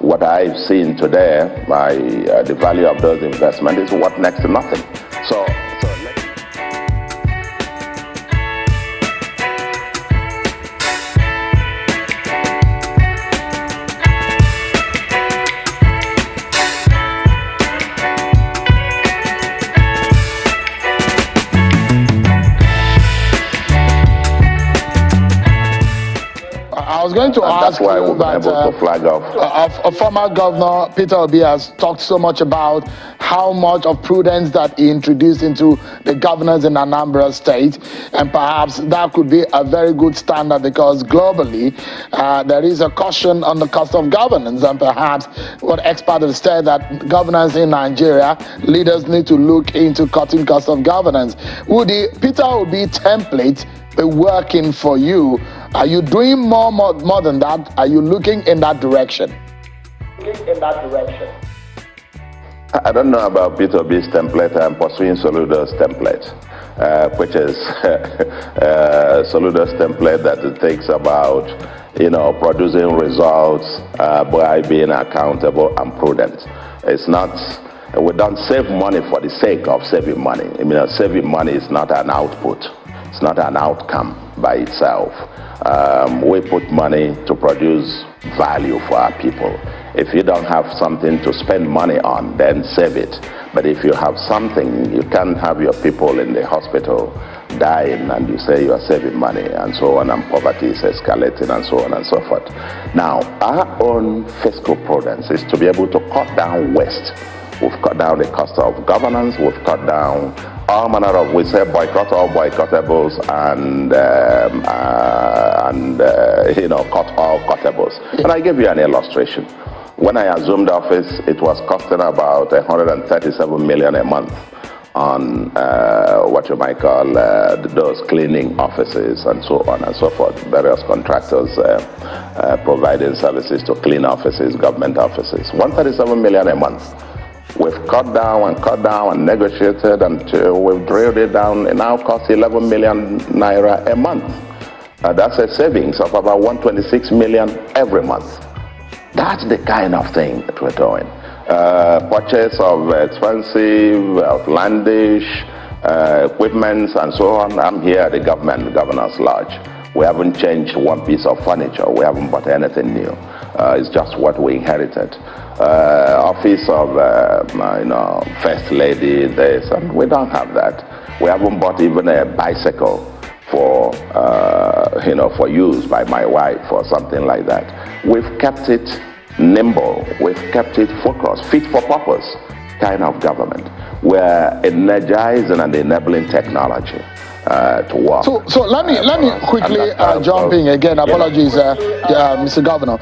what I've seen today, the value of those investments is worth next to nothing. So I was going to ask that's why you we've been able to flag off. A former governor, Peter Obi, has talked so much about how much of prudence that he introduced into the governors in Anambra State, and perhaps that could be a very good standard because globally there is a caution on the cost of governance, and perhaps what experts have said that governors in Nigeria, leaders need to look into cutting cost of governance. Would the Peter Obi template be working for you? Are you doing more than that? Are you looking in that direction? I don't know about Peter Obi's template. I'm pursuing Soludo's template, which is Soludo's template that it takes about, producing results by being accountable and prudent. It's not, we don't save money for the sake of saving money. Saving money is not an output. It's not an outcome by itself. We put money to produce value for our people. If you don't have something to spend money on, then save it. But if you have something, you can't have your people in the hospital dying and you say you are saving money and so on, and poverty is escalating and so on and so forth. Now, our own fiscal prudence is to be able to cut down waste. We've cut down the cost of governance. We've cut down all manner of, we say boycott all boycottables and cut all cuttables. And I give you an illustration. When I assumed office, it was costing about 137 million a month on what you might call those cleaning offices and so on and so forth. Various contractors providing services to clean offices, government offices. 137 million a month. We've cut down and negotiated until we've drilled it down. It now costs 11 million naira a month. That's a savings of about 126 million every month. That's the kind of thing that we're doing. Purchase of expensive, outlandish equipments and so on. I'm here at the governor's lodge. We haven't changed one piece of furniture. We haven't bought anything new. It's just what we inherited. Office of first lady, this, and we don't have that. We haven't bought even a bicycle for for use by my wife or something like that. We've kept it nimble. We've kept it focused, fit for purpose kind of government. We're energizing and enabling technology to work. So let me quickly jump in again. Apologies, Mr. Governor.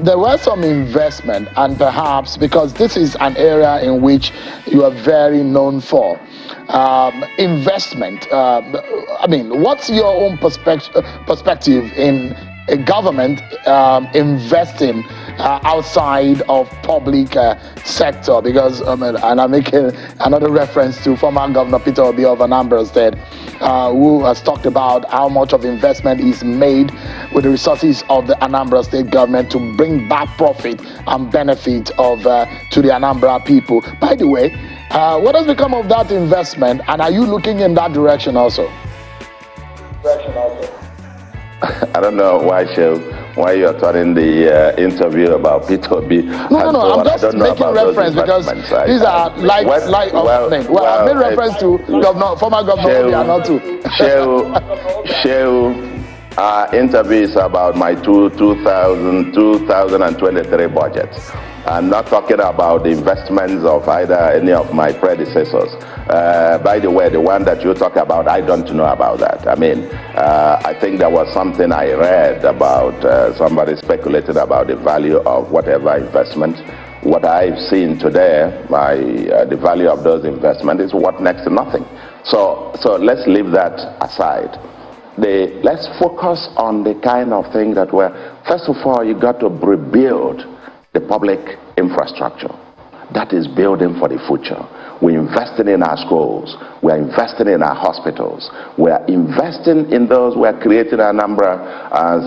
There were some investment, and perhaps because this is an area in which you are very known for, investment. What's your own perspective in a government investing outside of public sector? Because and I'm making another reference to former Governor Peter Obi of Anambra State, who has talked about how much of investment is made with the resources of the Anambra State government to bring back profit and benefit of to the Anambra people. By the way, what has become of that investment, and are you looking in that direction also? I don't know why you're turning the interview about Peter Obi. No, I'm just making reference because these are light of things. Well, I made reference to former Governor Obi and not to. Our interview is about my 2023 budget. I'm not talking about the investments of either any of my predecessors. By the way, the one that you talk about, I don't know about that. I think there was something I read about somebody speculated about the value of whatever investment. What I've seen today, the value of those investments is worth next to nothing. So let's leave that aside. Let's focus on the kind of thing that first of all, you got to rebuild the public infrastructure. That is building for the future. We're investing in our schools. We're investing in our hospitals. We're investing in those. We're creating Anambra as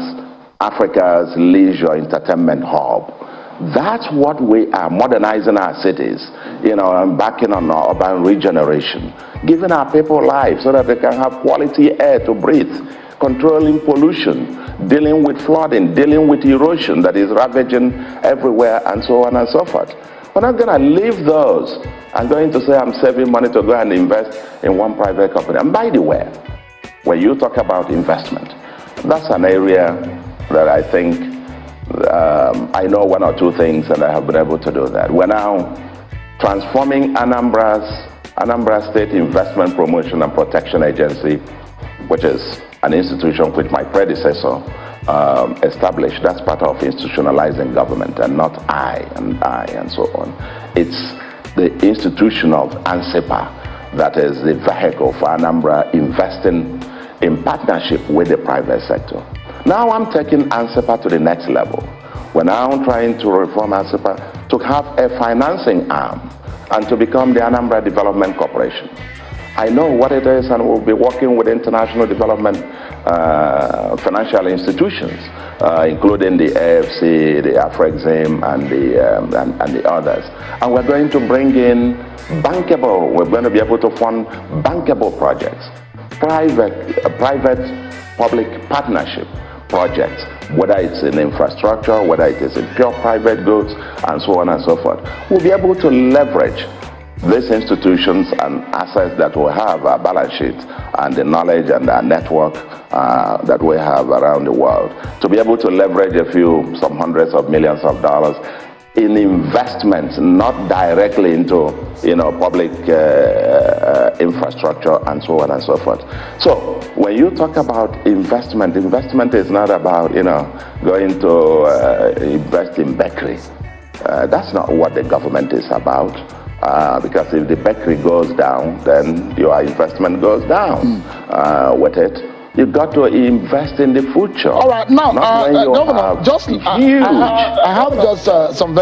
Africa's leisure entertainment hub. That's what we are, modernizing our cities, embarking on our urban regeneration, giving our people life so that they can have quality air to breathe, controlling pollution, dealing with flooding, dealing with erosion that is ravaging everywhere, and so on and so forth. We're not going to leave those. I'm going to say I'm saving money to go and invest in one private company. And by the way, when you talk about investment, that's an area that I think I know one or two things, and I have been able to do that. We're now transforming Anambra State Investment Promotion and Protection Agency, which is an institution which my predecessor established. That's part of institutionalizing government, and not I and so on. It's the institution of ANSEPA that is the vehicle for Anambra investing in partnership with the private sector. Now I'm taking ANSEPA to the next level. We're now trying to reform ANSEPA to have a financing arm and to become the Anambra Development Corporation. I know what it is, and we'll be working with international development financial institutions, including the AFC, the Afrexim, and the others. And we're going to bring in bankable. We're going to be able to fund bankable projects, private-public partnership projects, whether it's in infrastructure, whether it is in pure private goods, and so on and so forth. We'll be able to leverage these institutions and assets that we have, our balance sheet, and the knowledge and our network that we have around the world, to be able to leverage some hundreds of millions of dollars in investments, not directly into public infrastructure and so on and so forth. So when you talk about investment is not about going to invest in bakery. That's not what the government is about. Because if the bakery goes down, then your investment goes down with it. You've got to invest in the future. All right, now, Governor, just I have just some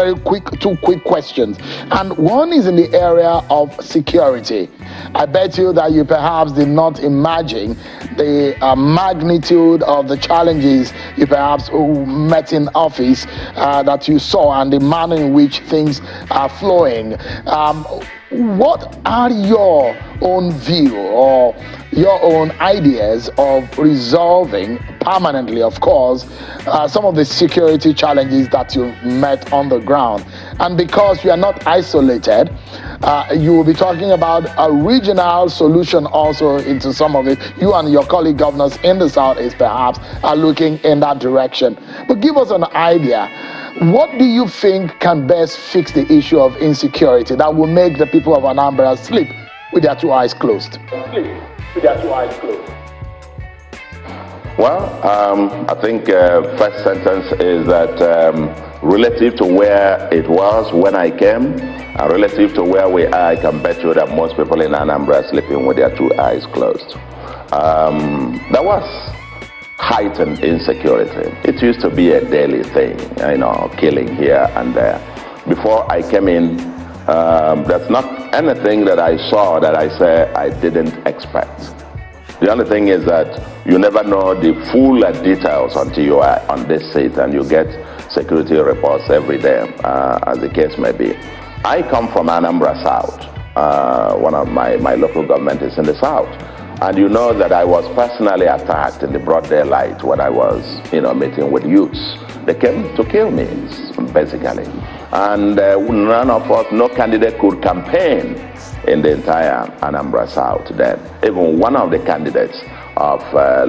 two quick questions, and one is in the area of security. I bet you that you perhaps did not imagine the magnitude of the challenges you perhaps met in office that you saw, and the manner in which things are flowing. What are your own view or your own ideas of resolving permanently, of course, some of the security challenges that you've met on the ground? And because you are not isolated, you will be talking about a regional solution also into some of it. You and your colleague governors in the Southeast perhaps are looking in that direction. But give us an idea. What do you think can best fix the issue of insecurity that will make the people of Anambra sleep with their two eyes closed? Well, I think first sentence is that relative to where it was when I came, and relative to where we are, I can bet you that most people in Anambra are sleeping with their two eyes closed. There was heightened insecurity. It used to be a daily thing, killing here and there. Before I came in, there's not anything that I saw that I say I didn't expect. The only thing is that you never know the full details until you are on this seat and you get security reports every day, as the case may be. I come from Anambra South. One of my local government is in the South. And you know that I was personally attacked in the broad daylight when I was, meeting with youths. They came to kill me, basically. And none of us, no candidate could campaign in the entire Anambra South then. Even one of the candidates of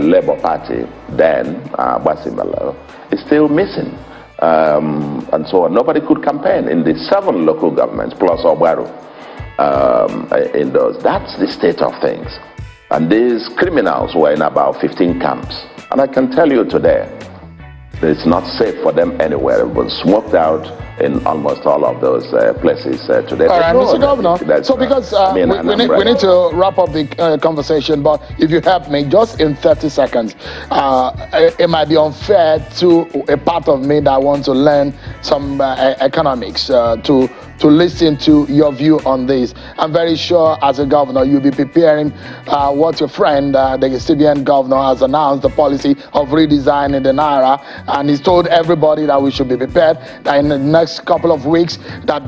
Labour Party then, Basimalo, is still missing. And so nobody could campaign in the 7 local governments, plus Obi'S in those. That's the state of things. And these criminals were in about 15 camps. And I can tell you today, it's not safe for them anywhere. They've been smoked out in almost all of those places today. All right, Mr. Governor. So because we need to wrap up the conversation, but if you help me just in 30 seconds, it might be unfair to a part of me that wants to learn some economics to listen to your view on this. I'm very sure as a governor, you'll be preparing what your friend, the CBN governor, has announced, the policy of redesigning the naira, and he's told everybody that we should be prepared that in the next next couple of weeks that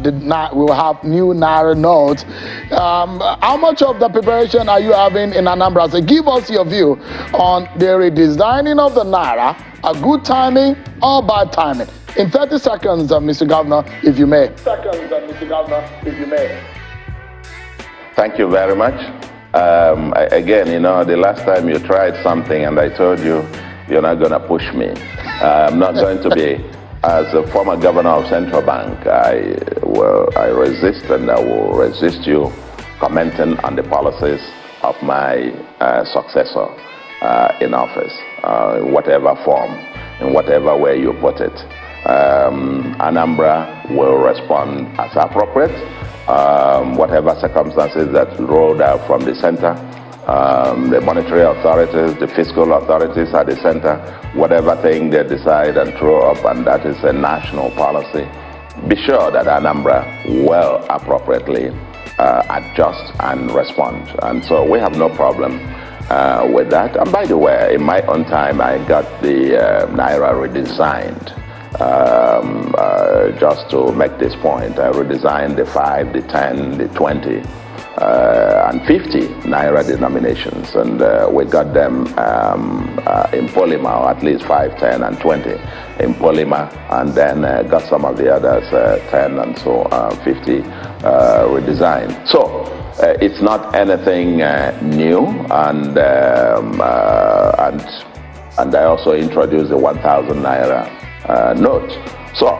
we will have new naira notes. How much of the preparation are you having in Anambra? So give us your view on the redesigning of the naira, a good timing or bad timing. In 30 seconds, Mr. Governor, if you may. Thank you very much. Again, the last time you tried something and I told you, you're not going to push me. I'm not going to be, as a former governor of Central Bank, I resist and I will resist you commenting on the policies of my successor in office, in whatever form, in whatever way you put it. Anambra will respond as appropriate. Whatever circumstances that rolled out from the center, the monetary authorities, the fiscal authorities at the center, whatever thing they decide and throw up, and that is a national policy, be sure that Anambra will appropriately adjust and respond. And so we have no problem with that. And by the way, in my own time, I got the naira redesigned. Just to make this point, I redesigned the 5, the 10, the 20, and 50 naira denominations, and we got them in polymer, or at least 5, 10, and 20 in polymer, and then got some of the others 10 and so 50 redesigned. So it's not anything new, and I also introduced the 1,000 naira note. So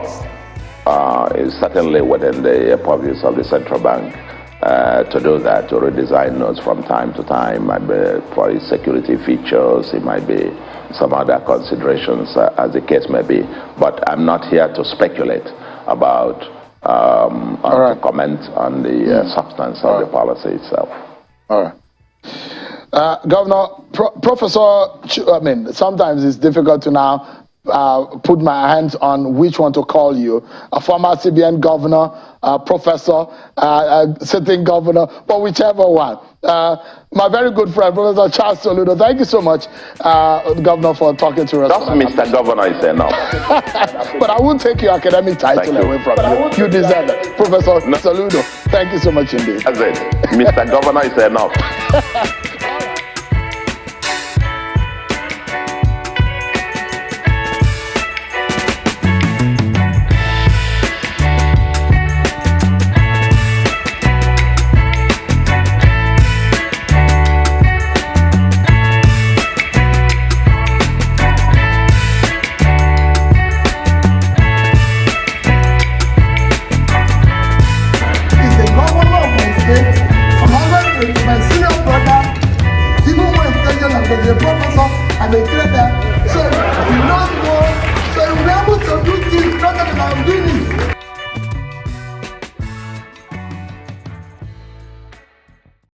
it's certainly within the purviews of the central bank to do that, to redesign notes from time to time. Might be for its security features, it might be some other considerations as the case may be. But I'm not here to speculate about to comment on the substance of the policy itself. All right. Governor, Professor, sometimes it's difficult to now put my hands on which one to call you. A former CBN governor, professor, sitting governor, but whichever one. My very good friend, Professor Charles Soludo, thank you so much, Governor, for talking to us. Just Mr. Governor is enough. But I won't take your academic title away from you. You deserve it. Professor Soludo, thank you so much indeed. That's it. Mr. Governor is enough. My senior brother, even when I'm a professor, I'm a trader.